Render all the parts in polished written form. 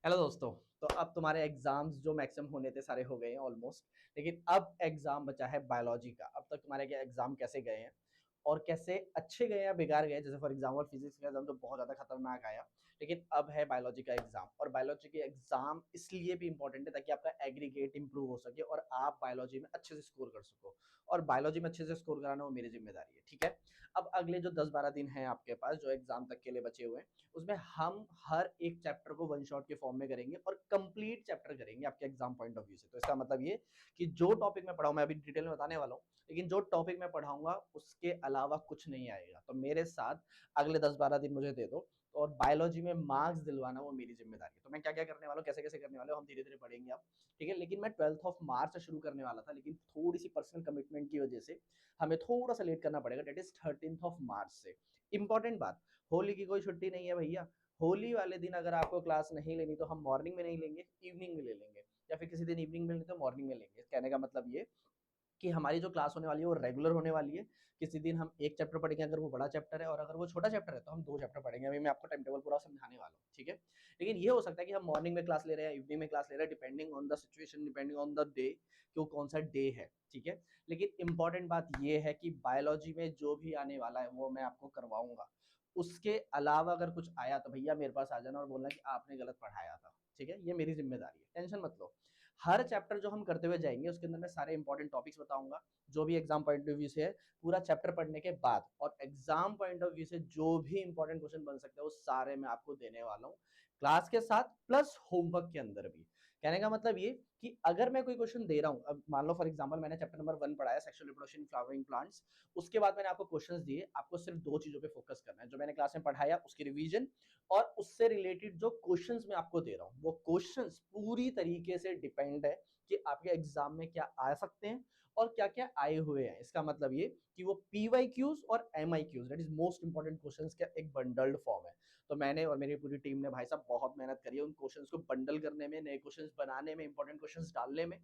Hello दोस्तों। तो अब तुम्हारे एग्जाम्स जो मैक्सिमम होने थे सारे हो गए हैं ऑलमोस्ट। लेकिन अब एग्जाम बचा है बायोलॉजी का। अब तक तुम्हारे क्या एग्जाम कैसे गए हैं और कैसे अच्छे गए या बेकार गए। जैसे फॉर एग्जाम्पल फिजिक्स का एग्जाम तो बहुत ज्यादा खतरनाक आया, लेकिन अब है बायोलॉजी का एग्जाम। और बायोलॉजी के एग्जाम इसलिए भी इंपॉर्टेंट है ताकि आपका एग्रीगेट इंप्रूव हो सके और आप बायोलॉजी में अच्छे से स्कोर कर सको। और बायोलॉजी में अच्छे से स्कोर कराना वो मेरी जिम्मेदारी है, ठीक है। अब अगले जो 10-12 दिन है आपके पास जो एग्जाम तक के लिए बचे हुए हैं, उसमें हम हर एक चैप्टर को वन शॉट के फॉर्म में करेंगे और कंप्लीट चैप्टर करेंगे आपके एग्जाम पॉइंट ऑफ व्यू से। तो इसका मतलब ये कि जो टॉपिक मैं पढ़ाऊं, मैं अभी डिटेल में बताने वाला हूं, लेकिन जो टॉपिक मैं पढ़ाऊंगा उसके अलावा कुछ नहीं आएगा। तो मेरे साथ अगले 10-12 दिन मुझे दे दो। और बायोलॉजी में मार्क्स दिलवाना वो मेरी जिम्मेदारी है। तो मैं क्या क्या करने वाला हूँ, कैसे कैसे करने वाले हो, हम धीरे धीरे पढ़ेंगे अब, ठीक है। लेकिन मैं 12 मार्च से शुरू करने वाला था, लेकिन थोड़ी सी पर्सनल कमिटमेंट की वजह से हमें थोड़ा सा लेट करना पड़ेगा। डेट इज 13 मार्च से। इंपॉर्टेंट बात, होली की कोई छुट्टी नहीं है भैया। होली वाले दिन अगर आपको क्लास नहीं लेनी तो हम मॉर्निंग में नहीं लेंगे, इवनिंग में ले लेंगे, या फिर किसी दिन इवनिंग में लेंगे तो मॉर्निंग में लेंगे। कहने का मतलब ये कि हमारी जो क्लास होने वाली है वो रेगुलर होने वाली है। किसी दिन हम एक चैप्टर पढ़ेंगे अगर वो बड़ा चैप्टर है, और अगर वो छोटा चैप्टर है तो हम दो चैप्टर पढ़ेंगे। अभी मैं आपको टाइम टेबल पूरा समझाने वाला हूँ, ठीक है। लेकिन ये हो सकता है कि हम मॉर्निंग में क्लास ले रहे हैं, इवनिंग में क्लास ले रहे हैं, depending on the situation, depending on the day कि वो कौन सा डे है, ठीक है। लेकिन इंपॉर्टेंट बात ये है कि बायोलॉजी में जो भी आने वाला है वो मैं आपको करवाऊंगा। उसके अलावा अगर कुछ आया तो भैया मेरे पास आ जाना और बोलना कि आपने गलत पढ़ाया था, ठीक है। ये मेरी जिम्मेदारी है, टेंशन मत लो। हर चैप्टर जो हम करते हुए जाएंगे उसके अंदर मैं सारे इंपॉर्टेंट टॉपिक्स बताऊंगा जो भी एग्जाम पॉइंट ऑफ व्यू से है। पूरा चैप्टर पढ़ने के बाद और एग्जाम पॉइंट ऑफ व्यू से जो भी इंपॉर्टेंट क्वेश्चन बन सकते हैं वो सारे मैं आपको देने वाला हूँ, क्लास के साथ प्लस होमवर्क के अंदर भी। कहने का मतलब ये कि अगर मैं कोई क्वेश्चन दे रहा हूँ, अब मान लो फॉर एग्जाम्पल मैंने चैप्टर नंबर 1 पढ़ाया सेक्सुअल रिप्रोडक्शन फ्लावरिंग प्लांट्स, उसके बाद मैंने आपको क्वेश्चंस दिए, आपको सिर्फ दो चीजों पे फोकस करना है। जो मैंने क्लास में पढ़ाया उसकी रिवीजन, और उससे रिलेटेड जो क्वेश्चंस मैं आपको दे रहा हूँ वो क्वेश्चंस पूरी तरीके से डिपेंड है कि आपके एग्जाम में क्या आ सकते हैं और क्या क्या आए हुए हैं। इसका मतलब ये कि वो पीवाईक्यूज और MIQs, that is most important questions का एक बंडल्ड फॉर्म है। तो मैंने और मेरी पूरी टीम ने भाई साहब बहुत मेहनत करी है उन क्वेश्चंस को बंडल करने में, नए क्वेश्चंस बनाने में, इंपॉर्टेंट क्वेश्चंस डालने में।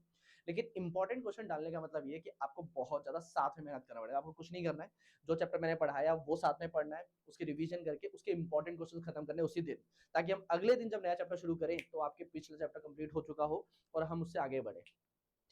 लेकिन इंपॉर्टेंट क्वेश्चन डालने का मतलब ये कि आपको बहुत ज्यादा साथ में मेहनत करना पड़ेगा। आपको कुछ नहीं करना है, जो चैप्टर मैंने पढ़ाया वो साथ में पढ़ना है, उसकी रिवीजन करके उसके इंपॉर्टेंट क्वेश्चन खत्म करने उसी दिन, ताकि हम अगले दिन जब नया चैप्टर शुरू करें तो आपके पिछला चैप्टर कंप्लीट हो चुका हो और हम उससे आगे बढ़े,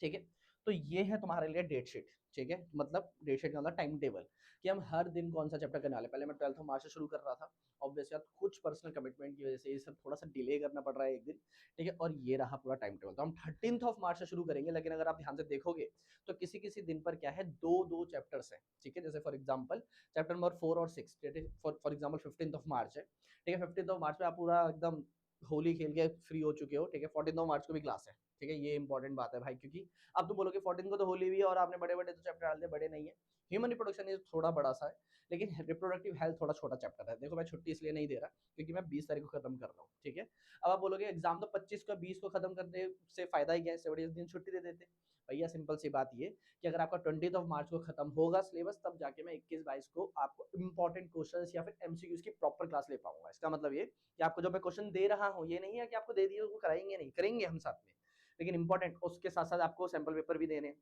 ठीक है। तो ये है तुम्हारे लिए डेट शीट, ठीक है। मतलब डेट शीट का मतलब टाइम टेबल कि हम हर दिन कौन सा चैप्टर करने वाले। पहले मैं 12 मार्च से शुरू कर रहा था, ऑब्वियसली कुछ पर्सनल कमिटमेंट की वजह से ये सब थोड़ा सा डिले करना पड़ रहा है एक दिन, ठीक है। और ये रहा पूरा टाइम टेबल। तो हम 13 मार्च से शुरू करेंगे, लेकिन अगर आप ध्यान से देखोगे तो किसी किसी दिन पर क्या है, दो दो चैप्टर्स हैं, ठीक है। जैसे फॉर एग्जाम्पल चैप्टर नंबर 4 और 6, फॉर एग्जाम्पल 15 मार्च है, ठीक है। 15 मार्च में आप पूरा एकदम होली खेल के फ्री हो चुके हो, ठीक है। 14 मार्च को भी क्लास है, ठीक है। ये इंपॉर्टेंट बात है भाई, क्योंकि अब तुम बोलोगे 14 को तो होली भी है और आपने बड़े बड़े तो चैप्टर डाल दिए। बड़े नहीं है, ह्यूमन रिप्रोडक्शन ये थोड़ा बड़ा सा है, लेकिन रिप्रोडक्टिव हेल्थ थोड़ा छोटा चैप्टर है। देखो मैं छुट्टी इसलिए नहीं दे रहा क्योंकि मैं 20 तारीख को खत्म कर रहा हूँ, ठीक है। अब आप बोलोगे एग्जाम तो 25 का 20 को खत्म करने से फायदा ही क्या है, इससे बड़ी दिन छुट्टी दे देते। भैया सिंपल सी बात ये कि अगर आपका 20 मार्च को खत्म होगा सिलेबस, तब जाके मैं 21-22 को आपको इंपॉर्टेंट क्वेश्चन या फिर एमसीक्यूज की प्रॉपर क्लास ले पाऊंगा। इसका मतलब ये कि आपको जो मैं क्वेश्चन दे रहा हूँ ये नहीं है कि आपको दे दिए वो कराएंगे, नहीं करेंगे हम साथ में, लेकिन इंपॉर्टेंट उसके साथ साथ आपको सैंपल पेपर भी देने,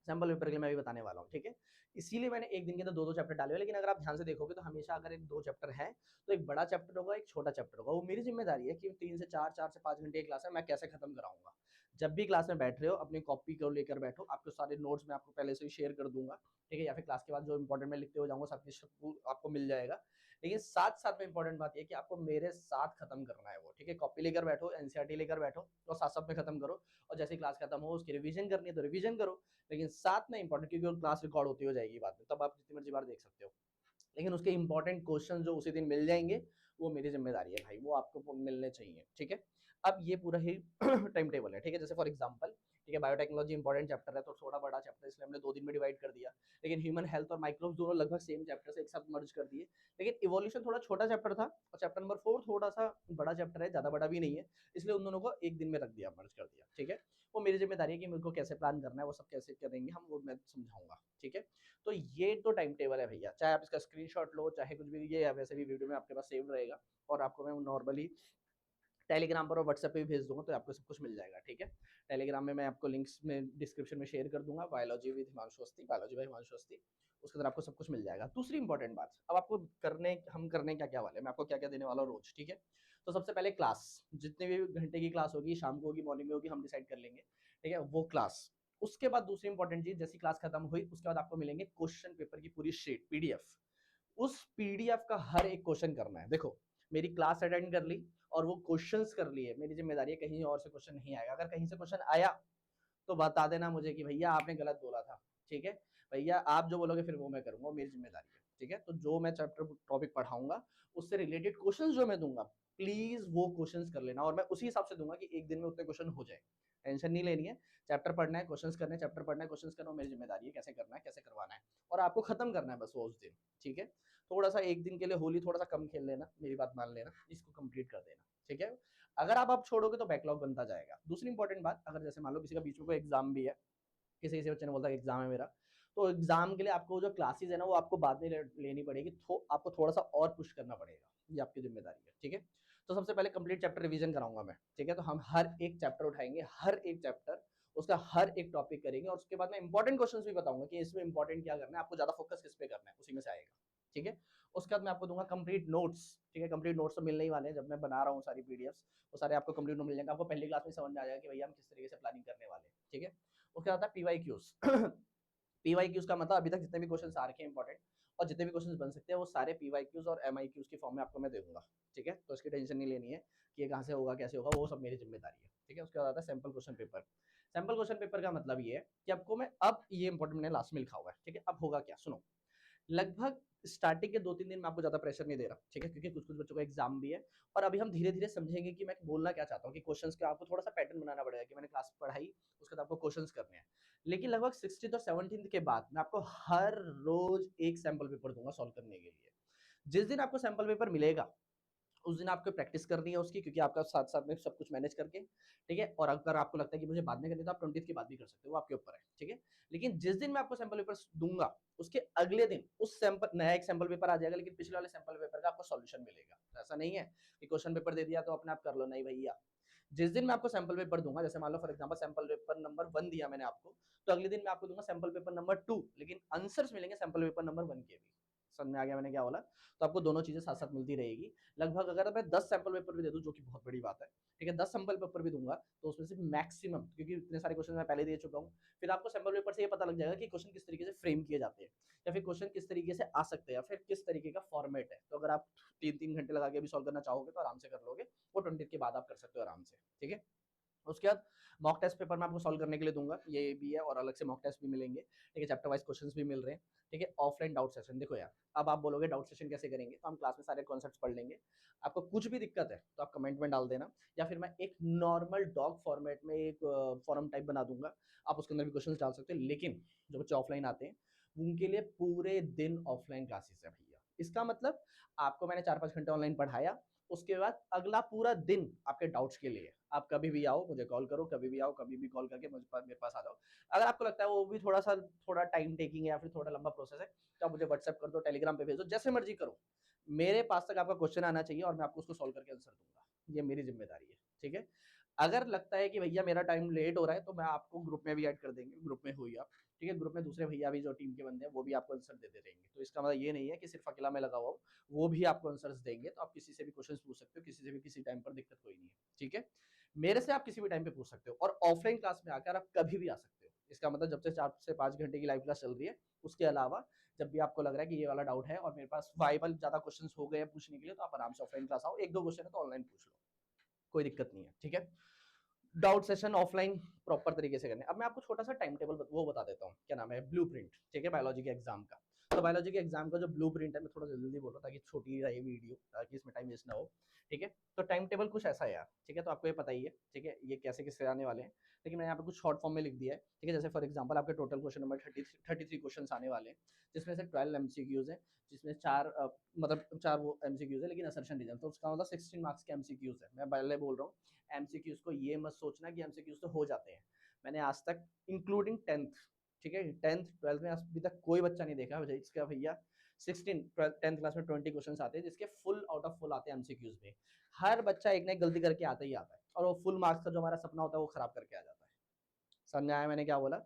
सैंपल पेपर के लिए मैं भी बताने वाला हूँ, ठीक है। इसीलिए मैंने एक दिन के अंदर दो दो चैप्टर डाले हुए। लेकिन अगर आप ध्यान से देखोगे तो हमेशा अगर एक दो चैप्टर है तो एक बड़ा चैप्टर होगा, एक छोटा चैप्टर होगा। वो मेरी जिम्मेदारी है कि 3 से 4, 4 से 5 घंटे की क्लास है, मैं कैसे खत्म कराऊंगा। जब भी क्लास में बैठ रहे हो अपनी कॉपी को लेकर बैठो, आपके सारे नोट्स मैं आपको पहले से ही शेयर कर दूंगा, ठीक है। या फिर क्लास के बाद जो इंपॉर्टेंट मैं लिखते हो जाऊंगा सब कुछ आपको मिल जाएगा। लेकिन साथ साथ में इंपॉर्टेंट बात यह कि आपको मेरे साथ खत्म करना है वो, ठीक है। कॉपी लेकर बैठो, एनसीईआरटी लेकर बैठो और साथ साथ में खत्म करो। और जैसे क्लास खत्म हो उसकी रिवीजन करनी है तो रिवीजन करो, लेकिन साथ में इंपॉर्टेंट, क्योंकि वो क्लास रिकॉर्ड होती हो जाएगी बाद में, तब आप जितनी मर्जी बार देख सकते हो। लेकिन उसके इंपॉर्टेंट क्वेश्चन जो उसी दिन मिल जाएंगे वो मेरी जिम्मेदारी है भाई, वो आपको मिलने चाहिए, ठीक है। अब ये पूरा ही टाइम टेबल है, ठीक है। जैसे फॉर एग्जांपल, ठीक है, बायोटेक्नोलॉजी इंपॉर्टेंट चैप्टर है तो थोड़ा बड़ा चैप्टर इसलिए हमने 2 दिन में डिवाइड कर दिया। लेकिन ह्यूमन हेल्थ और माइक्रोब्स दोनों लगभग सेम चैप्टर से एक साथ मर्ज कर दिए। लेकिन इवोल्यूशन थोड़ा छोटा चैप्टर था और चैप्टर नंबर 4 थोड़ा सा बड़ा चैप्टर है, ज्यादा बड़ा भी नहीं है, इसलिए उन दोनों को एक दिन में रख दिया, मर्ज कर दिया, ठीक है। वो मेरी जिम्मेदारी है कि मेरे को कैसे प्लान करना है, वो सब कैसे करेंगे हम, वो मैं समझाऊंगा, ठीक है। तो ये तो टाइम टेबल है भैया, चाहे आप इसका स्क्रीनशॉट लो चाहे कुछ भी, ये वैसे भी वीडियो में आपके पास सेव रहेगा और आपको मैं नॉर्मली टेलीग्राम पर और व्हाट्सएप पे भी भेज दूंगा, तो आपको सब कुछ मिल जाएगा, ठीक है। टेलीग्राम में मैं आपको लिंक्स में डिस्क्रिप्शन में शेयर कर दूंगा, biology with Himanshu Awasthi, biology by Himanshu Awasthi. उसके अंदर आपको सब कुछ मिल जाएगा। दूसरी इंपॉर्टेंट बात, अब आपको हम करने क्या-क्या वाले हैं, मैं आपको क्या-क्या देने वाला हूँ रोज़, ठीक है? तो सबसे पहले क्लास, जितने भी घंटे की क्लास होगी, शाम को होगी, मॉर्निंग में होगी, हम डिसाइड कर लेंगे, ठीक है? वो क्लास। उसके बाद दूसरी इंपॉर्टेंट चीज़, जैसी क्लास खत्म हुई, उसके बाद आपको मिलेंगे क्वेश्चन पेपर की पूरी शीट, पीडीएफ। उस पीडीएफ का हर एक क्वेश्चन करना है। देखो, मेरी क्लास अटेंड कर ली और वो क्वेश्चंस कर लिए, मेरी ज़िम्मेदारी है कहीं और से क्वेश्चन नहीं आएगा। अगर कहीं से क्वेश्चन आया, तो बता देना मुझे कि भैया आपने गलत बोला था, ठीक है? भैया आप जो बोलोगे फिर वो मैं करूँगा, वो मेरी ज़िम्मेदारी है, ठीक है? तो जो मैं चैप्टर टॉपिक पढ़ाऊँगा, उससे रिलेटेड क्वेश्चंस जो मैं दूँगा, प्लीज़ वो क्वेश्चंस कर लेना और मैं उसी हिसाब से दूँगा कि 1 दिन में उतने क्वेश्चन हो जाए। टेंशन नहीं लेनी है, चैप्टर पढ़ना है, क्वेश्चंस करने हैं, चैप्टर पढ़ना है, क्वेश्चंस करना, वो मेरी ज़िम्मेदारी है, कैसे करना है, कैसे करवाना है और आपको खत्म करना है बस वो उस दिन, ठीक है? थोड़ा-सा 1 दिन के लिए होली थोड़ा-सा कम खेल लेना, मेरी बात मान लेना, इसको कंप्लीट कर देना, ठीक है? अगर आप अब छोड़ोगे तो बैकलॉग बनता जाएगा। दूसरी इंपॉर्टेंट बात, अगर जैसे मान लो किसी का बीच में कोई एग्ज़ाम भी है, किसी-किसी बच्चे ने बोला था एग्ज़ाम है मेरा, तो एग्ज़ाम के लिए आपको जो क्लासेस है ना, वो आपको बाद में लेनी पड़ेगी, आपको थोड़ा-सा और पुश करना पड़ेगा, ये आपकी ज़िम्मेदारी है, ठीक है? तो सबसे पहले कंप्लीट चैप्टर रिवीजन कराऊँगा मैं, ठीक है? तो हम हर एक चैप्टर उठाएँगे, हर एक चैप्टर, उसका हर एक टॉपिक करेंगे और उसके बाद मैं इंपॉर्टेंट क्वेश्चंस भी बताऊँगा कि इसमें इंपॉर्टेंट क्या करना है, आपको ज़्यादा फोकस किस पे करना है, उसी में से आएगा, ठीक है? उसके बाद मैं आपको दूँगा कंप्लीट नोट्स, ठीक है? कंप्लीट नोट्स तो मिलने ही वाले हैं, जब मैं बना रहा हूँ सारी पीडीएफ्स, वो सारे आपको कंप्लीट नोट मिल जाएँगे, आपको पहली क्लास में समझ में आ जाएगा कि भैया हम किस तरीके से प्लानिंग करने वाले हैं, ठीक है? उसके बाद आता है पीवाईक्यूज़। पीवाईक्यूज़ का मतलब अभी तक जितने भी क्वेश्चंस आ रखे हैं इंपॉर्टेंट और जितने भी क्वेश्चंस बन सकते हैं, वो सारे पीवाईक्यूज़ और एमआईक्यूज़ की फॉर्म में आपको मैं दे दूँगा, ठीक है? तो इसकी टेंशन नहीं लेनी है कि ये कहाँ से होगा, कैसे होगा, वो सब मेरी ज़िम्मेदारी है, ठीक है? उसके बाद आता है sample question paper. Sample question paper का मतलब ये है कि आपको मैं अब ये इंपॉर्टेंट मैंने लास्ट में लिखा हुआ है, ठीक है? अब होगा क्या? सुनो, लगभग स्टार्टिंग के 2-3 दिन मैं आपको ज़्यादा प्रेशर नहीं दे रहा, ठीक है? क्योंकि कुछ-कुछ बच्चों का एग्ज़ाम भी है और अभी हम धीरे-धीरे समझेंगे कि मैं बोलना क्या चाहता हूँ कि क्वेश्चन्स का आपको थोड़ा-सा पैटर्न बनाना पड़ेगा कि मैंने क्लास पढ़ाई, उसके बाद आपको क्वेश्चन्स करने हैं। लेकिन लगभग 16th और 17th के बाद मैं आपको हर रोज़ एक सैंपल पेपर दूँगा सॉल्व करने के लिए। जिस दिन आपको सैंपल पेपर मिलेगा, उस दिन आपको प्रैक्टिस करनी है उसकी, क्योंकि आपका साथ-साथ में सब कुछ मैनेज करके, ठीक है? और अगर आपको लगता है कि मुझे बाद में करनी है तो आप 20th के बाद भी कर सकते हो, वो आपके ऊपर है, ठीक है? लेकिन जिस दिन मैं आपको सैंपल पेपर्स दूँगा, उसके अगले दिन उस सैंपल नया एक सैंपल पेपर आ जाएगा, लेकिन पिछले वाले सैंपल पेपर का आपको सॉल्यूशन मिलेगा। तो ऐसा नहीं है कि क्वेश्चन पेपर दे दिया तो अपने आप कर लो, नहीं भैया। जिस दिन मैं आपको सैंपल पेपर दूँगा, जैसे मान लो for example sample paper number 1 दिया मैंने आपको, तो अगले दिन मैं आपको दूँगा सैंपल पेपर नंबर 2, लेकिन आंसर्स मिलेंगे सैंपल पेपर नंबर 1 के भी। समझ में आ गया मैंने क्या बोला? तो आपको दोनों चीज़ें साथ-साथ मिलती रहेगी। लगभग अगर मैं 10 सैंपल पेपर भी दे दूँ, जो कि बहुत बड़ी बात है, ठीक है? 10 सैंपल पेपर भी दूँगा, तो उसमें से मैक्सिमम, क्योंकि इतने सारे क्वेश्चन मैं पहले दे चुका हूँ, फिर आपको सैंपल पेपर से ये पता लग जाएगा कि क्वेश्चन किस तरीके से फ्रेम किए जाते हैं या फिर क्वेश्चन किस तरीके से आ सकते हैं या फिर किस तरीके का फॉर्मेट है। तो अगर आप 3-3 घंटे लगा के भी सॉल्व करना चाहोगे, तो आराम से कर लोगे। वो 20 के बाद आप कर सकते हो आराम से, ठीक है? उसके बाद मॉक टेस्ट पेपर मैं आपको सॉल्व करने के लिए दूँगा, ये भी है और अलग से मॉक टेस्ट भी मिलेंगे, ठीक है? चैप्टर वाइज़ क्वेश्चंस भी मिल रहे हैं, ठीक है? ऑफलाइन डाउट सेशन, देखो यार, अब आप बोलोगे डाउट सेशन कैसे करेंगे? तो हम क्लास में सारे कॉन्सेप्ट्स पढ़ लेंगे। आपको कुछ भी दिक्कत है, तो आप कमेंट में डाल देना या फिर मैं एक नॉर्मल डॉक फॉर्मेट में एक फॉरम टाइप बना दूँगा, आप उसके अंदर भी क्वेश्चंस डाल सकते हो। लेकिन जो बच्चे ऑफलाइन आते हैं, उनके लिए पूरे दिन ऑफलाइन क्लासेस है भैया। इसका मतलब आपको मैंने 4-5 घंटे ऑनलाइन पढ़ाया, उसके बाद अगला पूरा दिन आपके डाउट्स के लिए है। आप कभी भी आओ, मुझे कॉल करो, कभी भी आओ, कभी भी कॉल करके मेरे पास आ जाओ। अगर आपको लगता है वो भी थोड़ा टाइम टेकिंग है या फिर थोड़ा लंबा प्रोसेस है, तो आप मुझे व्हाट्सएप कर दो, टेलीग्राम पे भेज दो, जैसे मर्ज़ी करो। मेरे पास तक आपका क्वेश्चन आना चाहिए और मैं आपको उसको सॉल्व करके आंसर दूँगा। ये मेरी ज़िम्मेदारी है, ठीक है? अगर लगता है कि भैया मेरा टाइम लेट हो रहा है, तो मैं आपको ग्रुप में भी ऐड कर देंगे, ग्रुप में हो ही आप, ठीक है? ग्रुप में दूसरे भैया भी जो टीम के बंदे हैं, वो भी आपको आंसर देते रहेंगे। तो इसका मतलब ये नहीं है कि सिर्फ़ अकेला मैं लगा हुआ हूँ, वो भी आपको आंसर्स देंगे, तो आप किसी से भी क्वेश्चंस पूछ सकते हो, किसी से भी किसी टाइम पर, दिक्कत कोई नहीं है, ठीक है? मेरे से आप किसी भी टाइम पे पूछ सकते हो और ऑफलाइन क्लास में आकर आप कभी भी आ सकते हो। इसका मतलब जब से 4 से 5 घंटे की लाइव क्लास चल रही है, उसके अलावा जब भी आपको लग रहा है कि ये वाला डाउट है और मेरे पास वाइबल ज़्यादा क्वेश्चंस हो गए हैं पूछने के लिए, तो आप आराम से ऑफलाइन क्लास आओ। 1-2 क्वेश्चन है तो ऑनलाइन पूछ लो, कोई दिक्कत नहीं है, ठीक है? डाउट सेशन ऑफलाइन प्रॉपर तरीके से करने हैं। अब मैं आपको छोटा-सा टाइम टेबल वो बता देता हूँ, क्या नाम है, ब्लूप्रिंट, ठीक है, बायोलॉजी के एग्ज़ाम का। तो बायोलॉजी के एग्ज़ाम का जो ब्लूप्रिंट है, मैं थोड़ा जल्दी-जल्दी बोल रहा हूँ ताकि छोटी रहे वीडियो, ताकि इसमें टाइम वेस्ट ना हो, ठीक है? तो टाइम टेबल कुछ ऐसा है यार, ठीक है? तो आपको ये पता ही है, ठीक है? ये कैसे-कैसे आने वाले हैं, लेकिन मैंने यहाँ पे कुछ शॉर्ट फॉर्म में लिख दिया है, ठीक है? जैसे फॉर एग्ज़ाम्पल आपके टोटल क्वेश्चन नंबर 33 क्वेश्चन्स आने वाले हैं, जिसमें से 12 एमसीक्यूज़ हैं, जिसमें 4 मतलब 4 वो एमसीक्यूज़ है, लेकिन असर्शन रीजन, तो उसका मतलब 16 मार्क्स के एमसीक्यूज़ है। मैं पहले बोल रहा हूँ, एमसीक्यूज़ को ये मत सोचना कि एमसीक्यूज़ तो हो जाते हैं। मैंने आज तक इंक्लूडिंग 10th, ठीक है? 10th 12th में अभी तक कोई बच्चा नहीं देखा जिसका भैया 16 12 10th क्लास में 20 क्वेश्चंस आते हैं, जिसके फुल आउट ऑफ फुल आते हैं एमसीक्यूज़ में। हर बच्चा एक ना एक गलती करके आता ही आता है और वो फुल मार्क्स का जो हमारा सपना होता है, वो खराब करके आ जाता है। समझ में आया मैंने क्या बोला?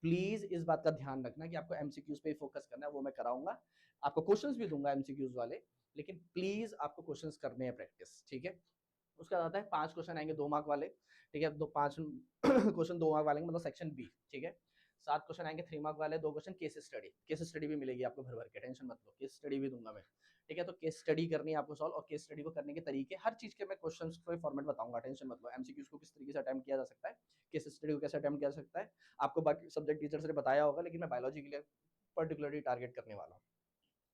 प्लीज इस बात का ध्यान रखना कि आपको एमसीक्यूज पे ही फोकस करना है, वो मैं कराऊंगा, आपको क्वेश्चंस भी दूंगा एमसीक्यूज वाले, लेकिन प्लीज आपको क्वेश्चंस करने हैं प्रैक्टिस, ठीक है। उसका आता है 5 क्वेश्चन आएंगे 2 मार्क वाले, ठीक है, दो 5 क्वेश्चन 2 मार्क वाले मतलब सेक्शन बी, ठीक है। 7 क्वेश्चन आएंगे 3 मार्क वाले, 2 क्वेश्चन केस स्टडी भी मिलेगी आपको भर भर के, टेंशन मत लो, केस स्टडी भी दूंगा मैं, ठीक है। तो केस स्टडी करनी है आपको सॉल्व, और केस स्टडी को करने के तरीके, हर चीज के मैं क्वेश्चंस को फॉर्मेट बताऊंगा, टेंशन मत लो। एमसीक्यूज को किस तरीके से अटेम्प्ट किया जा सकता है, केस स्टडी को कैसे अटेम्प्ट किया जा सकता है, आपको बाकी सब्जेक्ट टीचर ने बताया होगा, लेकिन मैं बायोलॉजी के लिए पर्टिकुलरली टारगेट करने वाला हूँ,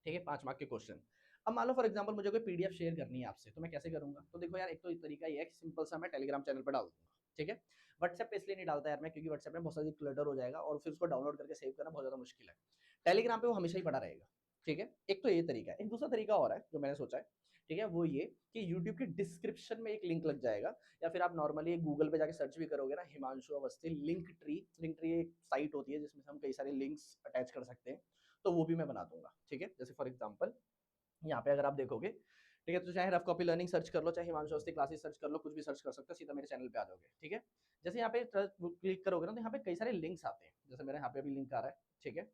ठीक है। 5 मार्क के क्वेश्चन। अब मान लो फॉर एग्जांपल मुझे कोई पीडीएफ शेयर करनी है आपसे, तो मैं कैसे करूंगा? तो देखो यार, एक तो तरीका ये है कि सिंपल सा मैं टेलीग्राम चैनल पर डाल दूंगा, ठीक है। व्हाट्सएप पे इसलिए नहीं डालता यार मैं, क्योंकि व्हाट्सएप में बहुत सारी क्लटर हो जाएगा और फिर उसको डाउनलोड करके सेव करना बहुत ज्यादा मुश्किल है। टेलीग्राम पे वो हमेशा ही पड़ा रहेगा, ठीक है। एक तो ये तरीका है। एक दूसरा तरीका और है जो मैंने सोचा है, ठीक है, वो ये कि यूट्यूब के डिस्क्रिप्शन में एक लिंक लग जाएगा, या फिर आप नॉर्मली गूगल पे जाके सर्च भी करोगे ना, हिमांशु अवस्थी लिंक ट्री एक साइट होती है जिसमें हम कई सारे लिंक्स अटैच कर सकते हैं, तो वो भी मैं बना दूंगा, ठीक है। जैसे फॉर एग्जांपल यहाँ पे अगर आप देखोगे, ठीक है, तो चाहे रफ कॉपी लर्निंग सर्च कर लो, चाहे हिमांशु अवस्थी क्लासेस सर्च कर लो, कुछ भी सर्च कर सकते हो, सीधा मेरे चैनल पे आ जाओगे, ठीक है। जैसे यहाँ पे क्लिक करोगे ना, तो यहाँ पे कई सारे लिंक्स आते हैं, जैसे मेरे यहाँ पे अभी लिंक आ रहा है, ठीक है।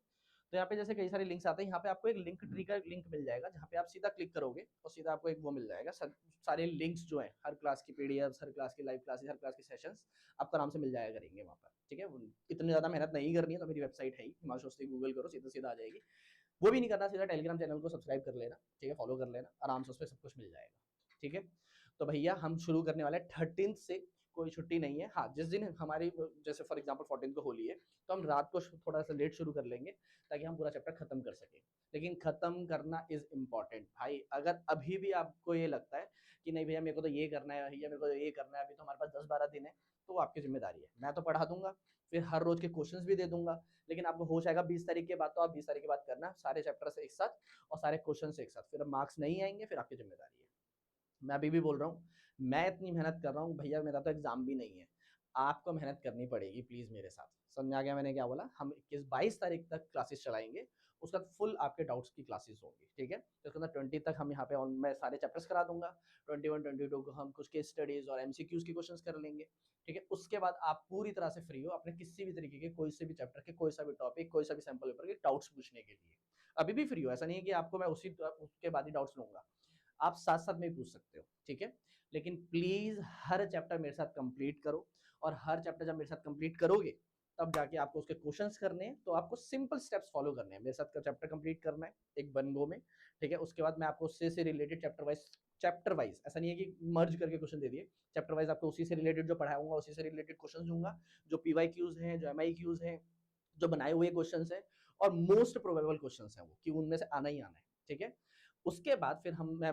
तो यहाँ पे जैसे कई सारे लिंक्स आते हैं, यहाँ पे आपको एक लिंक ट्री का लिंक मिल जाएगा, जहाँ पे आप सीधा क्लिक करोगे और सीधा आपको एक वो मिल जाएगा, सारे लिंक्स जो है हर क्लास की पीडीएफ, हर क्लास की लाइव क्लासेस, हर क्लास की सेशंस आपको आराम से मिल जाया करेंगे वहाँ पर, ठीक है। इतनी ज्यादा मेहनत नहीं करनी है, तो मेरी वेबसाइट है ही हिमांशु अवस्थी, गूगल करो सीधा सीधा आ जाएगी। वो भी नहीं करना, सीधा टेलीग्राम चैनल को सब्सक्राइब कर लेना, ठीक है, फॉलो कर लेना, आराम से उस पर सब कुछ मिल जाएगा, ठीक है। तो भैया हम शुरू करने वाले हैं 13 से, कोई छुट्टी नहीं है। हाँ, जिस दिन हमारी जैसे फॉर एग्जांपल 14 को होली है, तो हम रात को थोड़ा सा लेट शुरू कर लेंगे, ताकि हम पूरा चैप्टर खत्म कर सकें। लेकिन खत्म करना इज इम्पॉर्टेंट भाई। अगर अभी भी आपको ये लगता है कि नहीं भैया मेरे को तो ये करना है, भैया मेरे को ये करना है, अभी तो हमारे पास 10-12 दिन है, तो वो आपकी जिम्मेदारी है। मैं तो पढ़ा दूंगा, फिर हर रोज के क्वेश्चंस भी दे दूंगा, लेकिन आपको हो जाएगा 20 तारीख के बाद, तो आप 20 तारीख के बाद करना सारे चैप्टर से एक साथ और सारे क्वेश्चन से एक साथ, फिर मार्क्स नहीं आएंगे, फिर आपकी जिम्मेदारी है। मैं अभी भी बोल रहा हूँ, मैं इतनी मेहनत कर रहा हूँ भैया, मेरा तो एग्जाम भी नहीं है, आपको मेहनत करनी पड़ेगी प्लीज मेरे साथ। समझ आ गया मैंने क्या बोला? हम 21-22 तारीख तक क्लासेस चलाएंगे, उसका फुल आपके डाउट्स की क्लासेस होंगी, ठीक है। तो उसके अंदर 20 तक हम यहाँ पे मैं सारे चैप्टर्स करा दूंगा, 21-22 को हम कुछ केस स्टडीज और एमसीक्यूज के क्वेश्चंस कर लेंगे, ठीक है। उसके बाद आप पूरी तरह से फ्री हो अपने किसी भी तरीके के, कोई से भी चैप्टर के, कोई सा भी टॉपिक, कोई सा भी सैंपल पेपर के डाउट्स पूछने के लिए अभी भी फ्री हो। ऐसा नहीं है कि आपको मैं उसके बाद ही डाउट्स लूंगा, आप साथ साथ में भी पूछ सकते हो, ठीक है। लेकिन प्लीज हर चैप्टर मेरे साथ कंप्लीट करो, और हर चैप्टर जब मेरे साथ कंप्लीट करोगे, तब जाके आपको उसके क्वेश्चंस करने हैं, तो आपको सिंपल स्टेप्स फॉलो करने हैं, मेरे साथ का चैप्टर कंप्लीट करना है एक वन गो में, ठीक है। उसके बाद मैं आपको उससे से रिलेटेड चैप्टर वाइज, ऐसा नहीं है कि मर्ज करके क्वेश्चन दे दिए, चैप्टर वाइज आपको उसी से रिलेटेड जो पढ़ाऊंगा उसी से रिलेटेड क्वेश्चन दूंगा, जो पीवाई क्यूज हैं, जो एमआई क्यूज हैं, जो बनाए हुए क्वेश्चन हैं, और मोस्ट प्रोबेबल क्वेश्चन हैं वो, कि उनमें से आना ही आना है, ठीक है। उसके बाद फिर मैं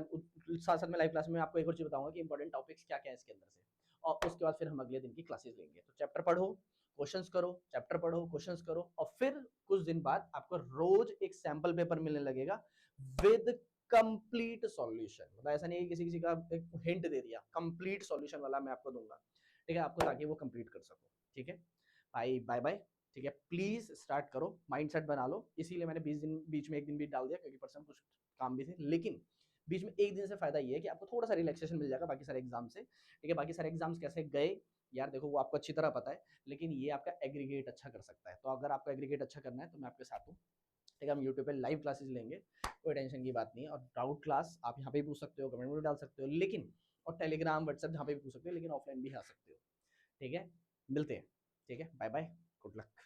साथ साथ में लाइव क्लास में आपको एक और चीज बताऊंगा कि इंपॉर्टेंट टॉपिक्स क्या क्या है इसके अंदर से, और उसके बाद फिर हम अगले दिन की क्लासेस लेंगे। तो चैप्टर पढ़ो, क्वेश्चंस करो, चैप्टर पढ़ो, क्वेश्चंस करो, और फिर कुछ दिन बाद आपको रोज एक सैंपल पेपर मिलने लगेगा विद कंप्लीट सॉल्यूशन। मतलब ऐसा नहीं है किसी किसी का एक हिंट दे दिया, कंप्लीट सॉल्यूशन वाला मैं आपको दूंगा, ठीक है, आपको, ताकि वो कंप्लीट कर सको, ठीक है भाई। बाय बाय, ठीक है। प्लीज स्टार्ट करो, माइंडसेट बना लो। इसीलिए मैंने 20 दिन बीच में एक दिन भी डाल दिया, क्योंकि पर्सनल कुछ काम भी थे, लेकिन बीच में एक दिन से फायदा ये है कि आपको थोड़ा सा रिलैक्सेशन मिल जाएगा बाकी सारे एग्जाम से, ठीक है। बाकी सारे एग्जाम्स कैसे गए यार, देखो वो आपको अच्छी तरह पता है, लेकिन ये आपका एग्रीगेट अच्छा कर सकता है। तो अगर आपको एग्रीगेट अच्छा करना है, तो मैं आपके साथ हूँ, ठीक है। हम यूट्यूब पे लाइव क्लासेस लेंगे, कोई टेंशन की बात नहीं है। और डाउट क्लास आप यहाँ पे भी पूछ सकते हो, कमेंट में भी डाल सकते हो, लेकिन और टेलीग्राम व्हाट्सएप जहाँ पे भी पूछ सकते हो, लेकिन ऑफलाइन भी आ सकते हो, ठीक है। मिलते हैं, ठीक है, बाय बाय, गुड लक।